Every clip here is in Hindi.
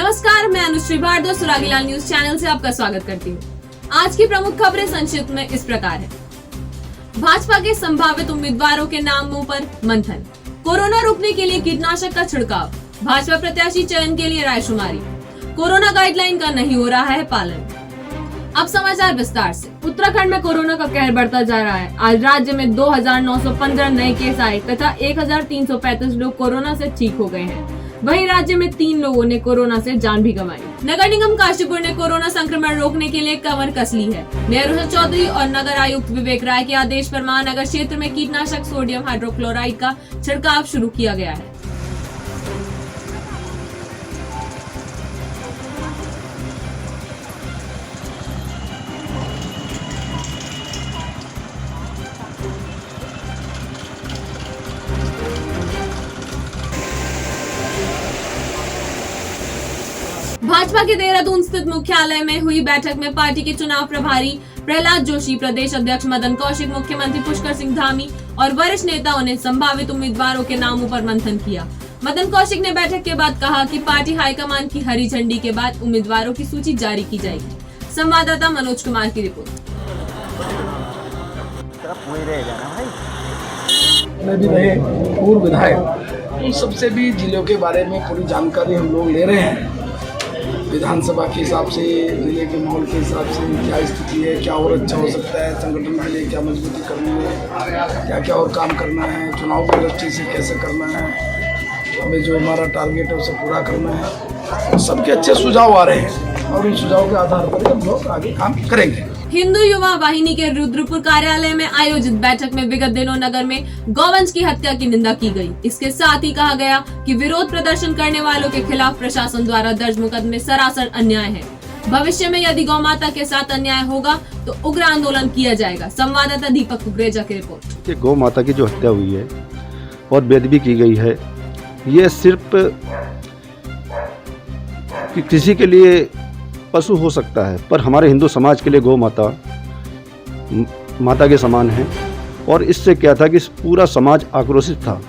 नमस्कार, मैं अनुश्री भारद्वाज सुरागीलाल न्यूज चैनल से आपका स्वागत करती हूँ। आज की प्रमुख खबरें संक्षिप्त में इस प्रकार है। भाजपा के संभावित उम्मीदवारों के नामों पर मंथन, कोरोना रोकने के लिए कीटनाशक का छिड़काव, भाजपा प्रत्याशी चयन के लिए रायशुमारी, कोरोना गाइडलाइन का नहीं हो रहा है पालन। अब समाचार विस्तार से। उत्तराखंड में कोरोना का कहर बढ़ता जा रहा है। आज राज्य में 2915 नए केस आए तथा 1335 लोग कोरोना से ठीक हो गए हैं। वहीं राज्य में 3 लोगों ने कोरोना से जान भी गंवाई। नगर निगम काशीपुर ने कोरोना संक्रमण रोकने के लिए कमर कस ली है। मेयर रोहित चौधरी और नगर आयुक्त विवेक राय के आदेश पर महानगर क्षेत्र में कीटनाशक सोडियम हाइड्रोक्लोराइड का छिड़काव शुरू किया गया है। भाजपा के देहरादून स्थित मुख्यालय में हुई बैठक में पार्टी के चुनाव प्रभारी प्रहलाद जोशी, प्रदेश अध्यक्ष मदन कौशिक, मुख्यमंत्री पुष्कर सिंह धामी और वरिष्ठ नेताओं ने संभावित उम्मीदवारों के नामों पर मंथन किया। मदन कौशिक ने बैठक के बाद कहा कि पार्टी हाईकमान की हरी झंडी के बाद उम्मीदवारों की सूची जारी की जाएगी। संवाददाता मनोज कुमार की रिपोर्ट। पूर्व विधायक उन सबसे भी जिलों के बारे में पूरी जानकारी हम लोग ले रहे हैं। विधानसभा के हिसाब से, जिले के माहौल के हिसाब से क्या स्थिति है, क्या और अच्छा हो सकता है, संगठन के लिए क्या मजबूती करनी है, क्या क्या और काम करना है, चुनाव की दृष्टि से कैसे करना है, हमें जो हमारा टारगेट है उसे पूरा करना है। सबके अच्छे सुझाव आ रहे हैं और उन सुझाव के आधार पर हम लोग आगे काम करेंगे। हिंदू युवा वाहिनी के रुद्रपुर कार्यालय में आयोजित बैठक में विगत दिनों नगर में गौवंश की हत्या की निंदा की गई। इसके साथ ही कहा गया कि विरोध प्रदर्शन करने वालों के खिलाफ प्रशासन द्वारा दर्ज मुकदमे सरासर अन्याय है। भविष्य में यदि गौ माता के साथ अन्याय होगा तो उग्र आंदोलन किया जाएगा। संवाददाता दीपक कुकरेजा की रिपोर्ट। गौ माता की जो हत्या हुई है और बेदबी की गई है, ये सिर्फ कि किसी के लिए पशु हो सकता है, पर हमारे हिंदू समाज के लिए गौ माता माता के समान है। और इससे क्या था कि पूरा समाज आक्रोशित था।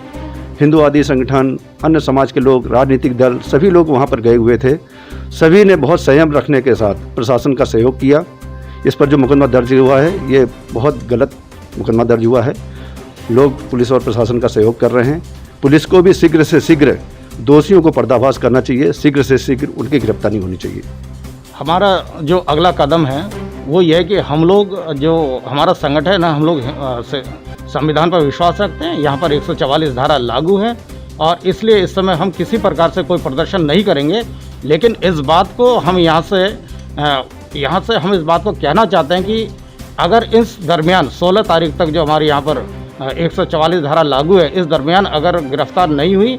हिंदूवादी संगठन, अन्य समाज के लोग, राजनीतिक दल, सभी लोग वहाँ पर गए हुए थे। सभी ने बहुत संयम रखने के साथ प्रशासन का सहयोग किया। इस पर जो मुकदमा दर्ज हुआ है, ये बहुत गलत मुकदमा दर्ज हुआ है। लोग पुलिस और प्रशासन का सहयोग कर रहे हैं। पुलिस को भी शीघ्र से शीघ्र दोषियों को पर्दाफाश करना चाहिए, शीघ्र से शीघ्र उनकी गिरफ्तारी होनी चाहिए। हमारा जो अगला कदम है वो ये है कि हम लोग, जो हमारा संगठन है ना, हम लोग संविधान पर विश्वास रखते हैं। यहाँ पर 144 धारा लागू है और इसलिए इस समय हम किसी प्रकार से कोई प्रदर्शन नहीं करेंगे। लेकिन इस बात को हम यहाँ से हम इस बात को कहना चाहते हैं कि अगर इस दरमियान 16 तारीख तक जो हमारे यहाँ पर 144 धारा लागू है, इस दरमियान अगर गिरफ्तार नहीं हुई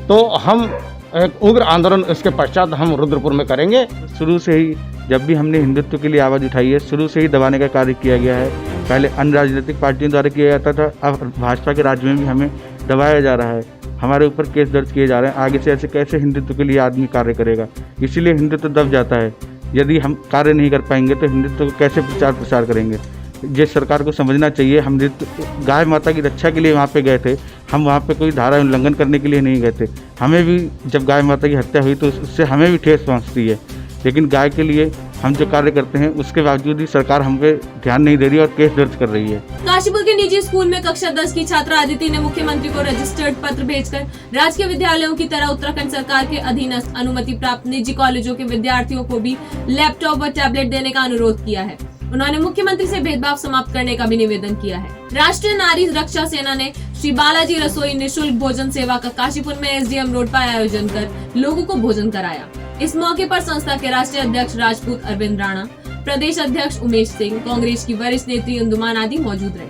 तो हम एक उग्र आंदोलन इसके पश्चात हम रुद्रपुर में करेंगे। शुरू से ही जब भी हमने हिंदुत्व के लिए आवाज़ उठाई है, शुरू से ही दबाने का कार्य किया गया है। पहले अन्य राजनीतिक पार्टियों द्वारा किया जाता था, अब भाजपा के राज्य में भी हमें दबाया जा रहा है। हमारे ऊपर केस दर्ज किए जा रहे हैं। आगे से ऐसे कैसे हिंदुत्व के लिए आदमी कार्य करेगा? इसीलिए हिंदुत्व दब जाता है। यदि हम कार्य नहीं कर पाएंगे तो हिंदुत्व को कैसे प्रचार करेंगे? जिस सरकार को समझना चाहिए, हम गाय माता की रक्षा के लिए वहाँ पे गए थे, हम वहाँ पे कोई धारा उल्लंघन करने के लिए नहीं गए थे। हमें भी जब गाय माता की हत्या हुई तो उससे हमें भी ठेस पहुँचती है, लेकिन गाय के लिए हम जो कार्य करते हैं उसके बावजूद ही सरकार हम पे ध्यान नहीं दे रही और केस दर्ज कर रही है। काशीपुर के निजी स्कूल में कक्षा 10 की छात्रा अदिति ने मुख्यमंत्री को रजिस्टर्ड पत्र भेजकर राजकीय विद्यालयों की तरह उत्तराखंड सरकार के अधीनस्थ अनुमति प्राप्त निजी कॉलेजों के विद्यार्थियों को भी लैपटॉप व टैबलेट देने का अनुरोध किया है। उन्होंने मुख्यमंत्री से भेदभाव समाप्त करने का भी निवेदन किया है। राष्ट्रीय नारी रक्षा सेना ने श्री बालाजी रसोई निःशुल्क भोजन सेवा का काशीपुर में एसडीएम रोड पर आयोजन कर लोगों को भोजन कराया। इस मौके पर संस्था के राष्ट्रीय अध्यक्ष राजपूत अरविंद राणा, प्रदेश अध्यक्ष उमेश सिंह, कांग्रेस की वरिष्ठ नेत्री इंदुमान आदि मौजूद रहे।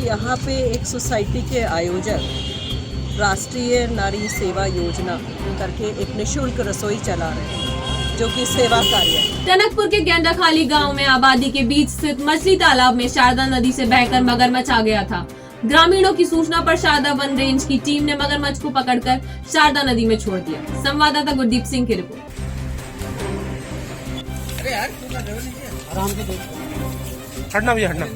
यहाँ पे एक सोसाइटी के आयोजक राष्ट्रीय नारी सेवा योजना करके एक निःशुल्क रसोई चला रहे हैं, जो कि सेवा कार्य है। टनकपुर के गेंडाखाली गांव में आबादी के बीच स्थित मछली तालाब में शारदा नदी से बहकर मगरमच्छ आ गया था। ग्रामीणों की सूचना पर शारदा वन रेंज की टीम ने मगरमच्छ को पकड़कर शारदा नदी में छोड़ दिया। संवाददाता गुरदीप सिंह की रिपोर्ट। हटना भैया हटना।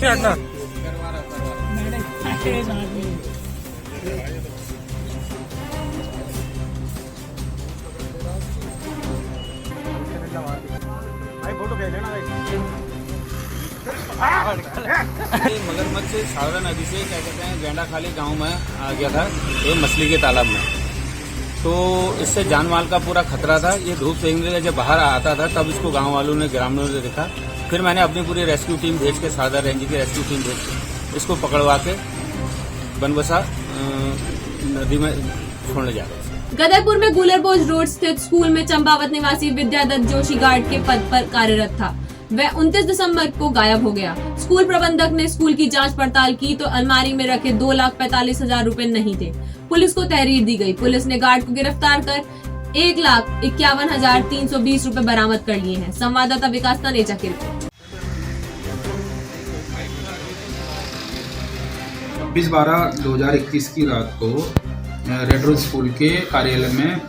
हटना। मगरमच्छ सावरा नदी से क्या कहते हैं गेंडा खाली गांव में आ गया था ये मछली के तालाब में, तो इससे जान माल का पूरा खतरा था। ये धूप सेकने के जब बाहर आता था तब इसको गांव वालों ने ग्रामीणों ने देखा, फिर मैंने अपनी पूरी रेस्क्यू टीम भेज के सादा रेंज की रेस्क्यू टीम भेज के इसको पकड़वा के बनबसा नदी में छोड़ने जा रहे थे। गदरपुर में गुलरबोज रोड स्थित स्कूल में चंपावत निवासी विद्यादत्त जोशी गार्ड के पद पर कार्यरत था। वह 29 दिसंबर को गायब हो गया। स्कूल प्रबंधक ने स्कूल की जांच पड़ताल की तो अलमारी में रखे 2,45,000 रुपए नहीं थे। पुलिस को तहरीर दी गई। पुलिस ने गार्ड को गिरफ्तार कर 1,51,320 रुपए बरामद कर लिए हैं। संवाददाता विकास तनेजा की रिपोर्ट। 26/12/2021 की रात को रेड रोज स्कूल के कार्यालय में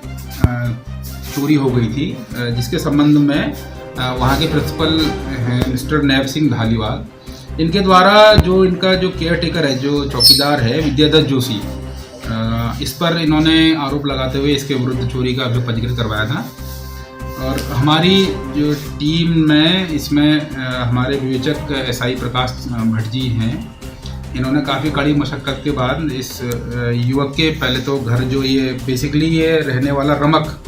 चोरी हो गई थी, जिसके संबंध में वहाँ के प्रिंसिपल हैं मिस्टर नैब सिंह धालीवाल, इनके द्वारा जो इनका जो केयर टेकर है, जो चौकीदार है विद्यादत्त जोशी, इस पर इन्होंने आरोप लगाते हुए इसके विरुद्ध चोरी का अभियोग पंजीकृत करवाया था। और हमारी जो टीम में इसमें हमारे विवेचक SI प्रकाश भट्ट जी हैं, इन्होंने काफ़ी कड़ी मशक्क़त के बाद इस युवक के पहले तो घर जो ये बेसिकली ये रहने वाला रमक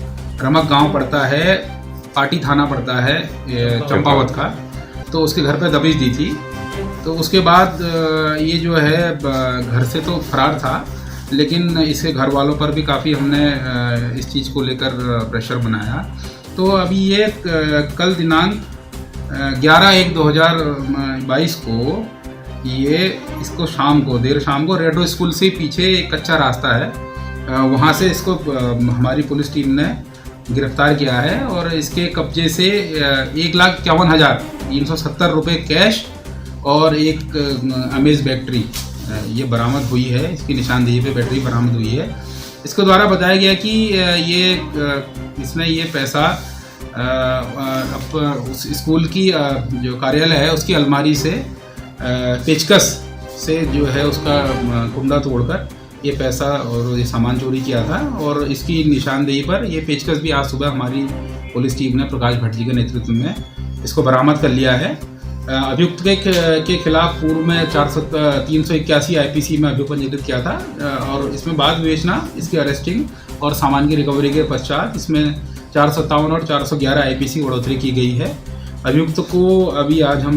गांव पड़ता है, पाटी थाना पड़ता है चंपावत का, तो उसके घर पे दबिश दी थी। तो उसके बाद ये जो है घर से तो फरार था, लेकिन इसके घर वालों पर भी काफ़ी हमने इस चीज़ को लेकर प्रेशर बनाया। तो अभी ये कल दिनांक 11/1/2022 को ये इसको देर शाम को रेड रोज स्कूल से पीछे एक कच्चा रास्ता है, वहाँ से इसको हमारी पुलिस टीम ने गिरफ्तार किया है और इसके कब्जे से 1,51,370 रुपये कैश और एक अमेज बैटरी ये बरामद हुई है। इसकी निशानदेही पे बैटरी बरामद हुई है। इसके द्वारा बताया गया कि इसने ये पैसा उस स्कूल की जो कार्यालय है उसकी अलमारी से पेचकस से जो है उसका कुंडा तोड़कर ये पैसा और ये सामान चोरी किया था। और इसकी निशानदेही पर ये पेचकस भी आज सुबह हमारी पुलिस टीम ने प्रकाश भट्ट जी के नेतृत्व में इसको बरामद कर लिया है। अभियुक्त के खिलाफ पूर्व में 381 IPC में अभियोग पंजीकृत किया था और इसमें बाद विवेचना इसकी अरेस्टिंग और सामान की रिकवरी के पश्चात इसमें 457 और 411 IPC बढ़ोतरी की गई है। अभियुक्त को अभी आज हम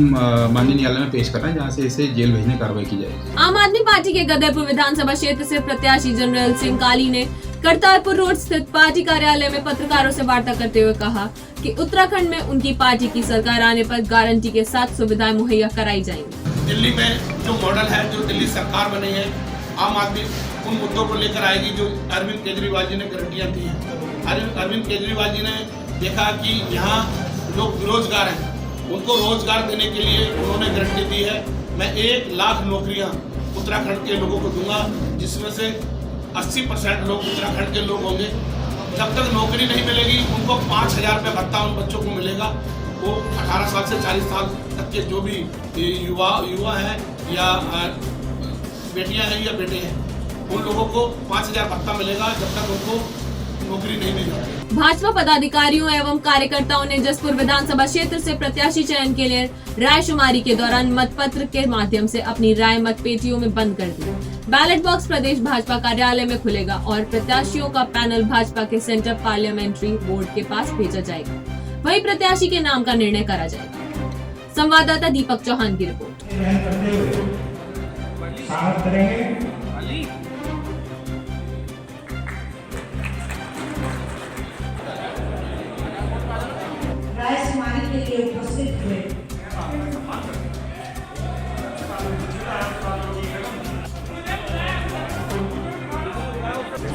माननीय न्यायालय में पेश कर रहे हैं, जहाँ से इसे जेल भेजने कार्रवाई की जाएगी। आम आदमी पार्टी के गदरपुर विधानसभा क्षेत्र से प्रत्याशी जनरल सिंह काली ने करतारपुर रोड स्थित पार्टी कार्यालय में पत्रकारों से वार्ता करते हुए कहा कि उत्तराखंड में उनकी पार्टी की सरकार आने पर गारंटी के साथ सुविधाएं मुहैया कराई जाएंगी। दिल्ली में जो मॉडल है, जो दिल्ली सरकार बनी है, आम आदमी उन मुद्दों को लेकर आएगी जो अरविंद केजरीवाल जी ने गारंटियाँ दी हैं। अरविंद केजरीवाल जी ने देखा कि यहाँ लोग बेरोजगार हैं, उनको रोजगार देने के लिए उन्होंने गारंटी दी है। मैं 1 लाख नौकरियां उत्तराखंड के लोगों को दूंगा, जिसमें से 80% लोग उत्तराखंड के लोग होंगे। जब तक नौकरी नहीं मिलेगी उनको 5,000 रुपये भत्ता उन बच्चों को मिलेगा। वो 18 साल से 40 साल तक के जो भी युवा हैं या बेटियां हैं या बेटे हैं, उन लोगों को 5,000 भत्ता मिलेगा जब तक उनको नौकरी नहीं मिलेगी। भाजपा पदाधिकारियों एवं कार्यकर्ताओं ने जसपुर विधानसभा क्षेत्र से प्रत्याशी चयन के लिए रायशुमारी के दौरान मतपत्र के माध्यम से अपनी राय मतपेटियों में बंद कर दी। बैलेट बॉक्स प्रदेश भाजपा कार्यालय में खुलेगा और प्रत्याशियों का पैनल भाजपा के सेंट्रल पार्लियामेंट्री बोर्ड के पास भेजा जाएगा। वहीं प्रत्याशी के नाम का निर्णय करा जाएगा। संवाददाता दीपक चौहान की रिपोर्ट। रायशुमारी के लिए उपस्थित हुए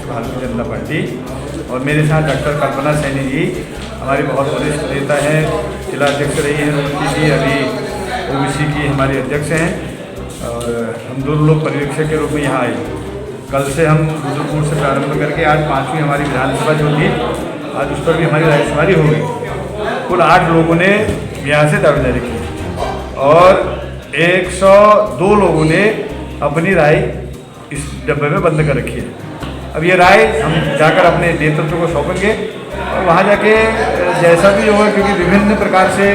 भारतीय जनता पार्टी और मेरे साथ डॉक्टर कल्पना सैनी जी, हमारी बहुत वरिष्ठ नेता है, जिला अध्यक्ष रही है उनकी भी अभी ओबीसी की हमारी अध्यक्ष हैं और हम दोनों लोग पर्यवेक्षक के रूप में यहाँ आए। कल से हम रुद्रपुर से प्रारंभ करके आज 5वीं हमारी विधानसभा जो थी आज उस पर भी हमारी रायशुमारी हो गई। कुल 8 लोगों ने यहाँ से दावेदारी की और 102 लोगों ने अपनी राय इस डब्बे में बंद कर रखी है। अब ये राय हम जाकर अपने नेतृत्व को सौंपेंगे और वहाँ जाके जैसा भी होगा, क्योंकि विभिन्न प्रकार से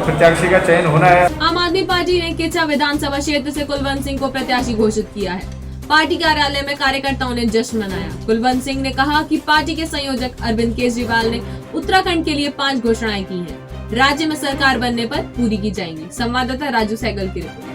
प्रत्याशी का चयन होना है। आम आदमी पार्टी ने किच्चा विधानसभा क्षेत्र से कुलवंत सिंह को प्रत्याशी घोषित किया है। पार्टी कार्यालय में कार्यकर्ताओं ने जश्न मनाया। कुलवंत सिंह ने कहा कि पार्टी के संयोजक अरविंद केजरीवाल ने उत्तराखंड के लिए 5 घोषणाएं की हैं। राज्य में सरकार बनने पर पूरी की जाएंगी। संवाददाता राजू सहगल की रिपोर्ट।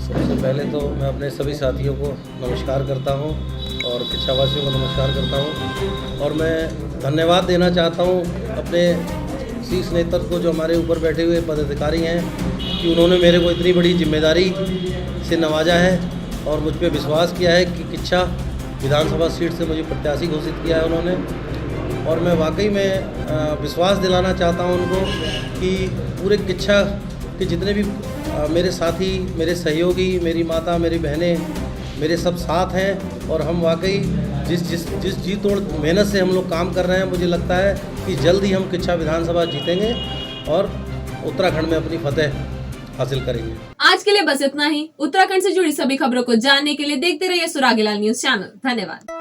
सबसे पहले तो मैं अपने सभी साथियों को नमस्कार करता हूं और किच्छावासियों को नमस्कार करता हूं और मैं धन्यवाद देना चाहता हूं अपने शीर्ष नेतृत्व को जो हमारे ऊपर बैठे हुए पदाधिकारी हैं कि उन्होंने मेरे को इतनी बड़ी जिम्मेदारी से नवाजा है और मुझ पर विश्वास किया है कि किच्छा विधानसभा सीट से मुझे प्रत्याशी घोषित किया है उन्होंने। और मैं वाकई में विश्वास दिलाना चाहता हूं उनको कि पूरे किच्छा के जितने भी मेरे साथी, मेरे सहयोगी, मेरी माता, मेरी बहनें, मेरे सब साथ हैं और हम वाकई जिस जी तोड़ मेहनत से हम लोग काम कर रहे हैं, मुझे लगता है कि जल्द ही हम किच्छा विधानसभा जीतेंगे और उत्तराखंड में अपनी फतेह हासिल करेंगे। आज के लिए बस इतना ही। उत्तराखंड से जुड़ी सभी खबरों को जानने के लिए देखते रहिए सुरागीलाल न्यूज चैनल। धन्यवाद।